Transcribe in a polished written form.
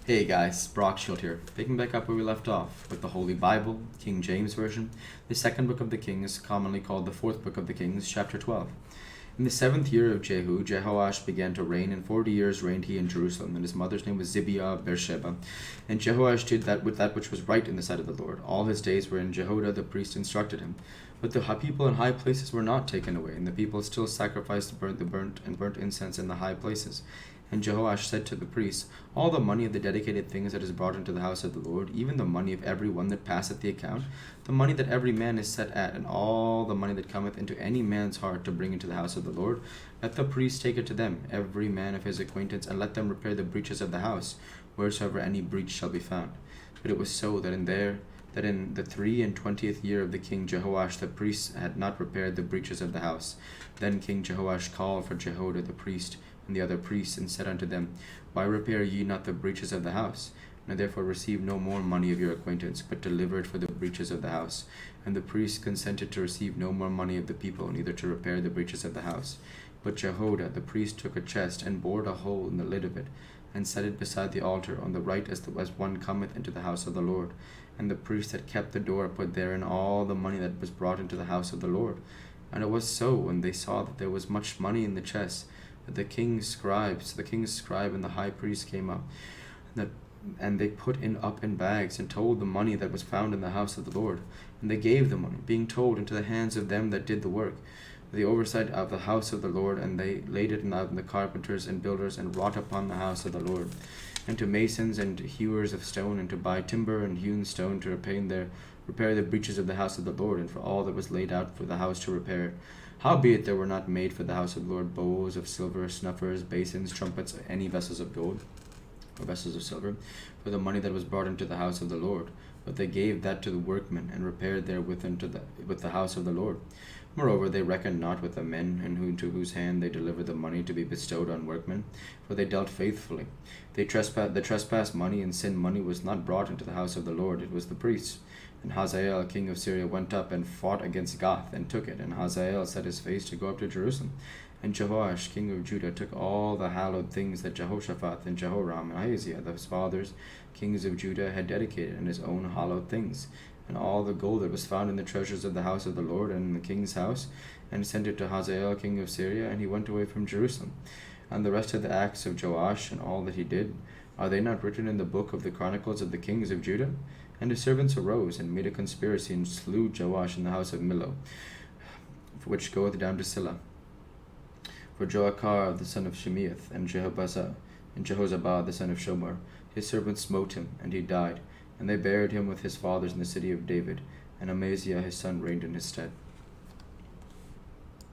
Hey guys, Brock Shield here, picking back up where we left off with the Holy Bible, King James Version, the second book of the Kings, commonly called the fourth book of the Kings, chapter 12. In the 7th year of Jehu, Jehoash began to reign, and 40 years reigned he in Jerusalem, and his mother's name was Zibiah of Beersheba. And Jehoash did that which was right in the sight of the Lord. All his days were in Jehoiada the priest instructed him. But the people in high places were not taken away, and the people still sacrificed burnt incense in the high places. And Jehoash said to the priests, all the money of the dedicated things that is brought into the house of the Lord, even the money of every one that passeth the account, the money that every man is set at, and all the money that cometh into any man's heart to bring into the house of the Lord, let the priests take it to them, every man of his acquaintance, and let them repair the breaches of the house, wheresoever any breach shall be found. But it was so that in the 23 year of the king Jehoash the priests had not repaired the breaches of the house. Then King Jehoash called for Jehoiada the priest, and the other priests, and said unto them, why repair ye not the breaches of the house? And therefore receive no more money of your acquaintance, but deliver it for the breaches of the house. And the priests consented to receive no more money of the people, neither to repair the breaches of the house. But Jehoiada the priest took a chest, and bored a hole in the lid of it, and set it beside the altar on the right as one cometh into the house of the Lord. And the priest that kept the door put therein all the money that was brought into the house of the Lord. And it was so, when they saw that there was much money in the chest, that the king's scribe and the high priest came up, and they put up in bags, and told the money that was found in the house of the Lord. And they gave the money, being told, into the hands of them that did the work, the oversight of the house of the Lord, and they laid it out in the carpenters and builders, and wrought upon the house of the Lord, and to masons and hewers of stone, and to buy timber and hewn stone to repair the breaches of the house of the Lord, and for all that was laid out for the house to repair. Howbeit there were not made for the house of the Lord bowls of silver, snuffers, basins, trumpets, any vessels of gold, or vessels of silver, for the money that was brought into the house of the Lord. But they gave that to the workmen, and repaired therewith with the house of the Lord. Moreover, they reckoned not with the men, into whose hand they delivered the money to be bestowed on workmen, for they dealt faithfully. The trespass money and sin money was not brought into the house of the Lord, it was the priests. And Hazael king of Syria went up and fought against Gath, and took it. And Hazael set his face to go up to Jerusalem. And Jehoash king of Judah took all the hallowed things that Jehoshaphat and Jehoram and Ahaziah, his fathers, kings of Judah, had dedicated, and his own hallowed things, and all the gold that was found in the treasures of the house of the Lord and in the king's house, and sent it to Hazael king of Syria, and he went away from Jerusalem. And the rest of the acts of Joash, and all that he did, are they not written in the book of the chronicles of the kings of Judah? And his servants arose, and made a conspiracy, and slew Joash in the house of Millo, which goeth down to Silla. For Joachar the son of Shemeath, and Jehozabad the son of Shomer, his servants smote him, and he died. And they buried him with his fathers in the city of David, and Amaziah his son reigned in his stead.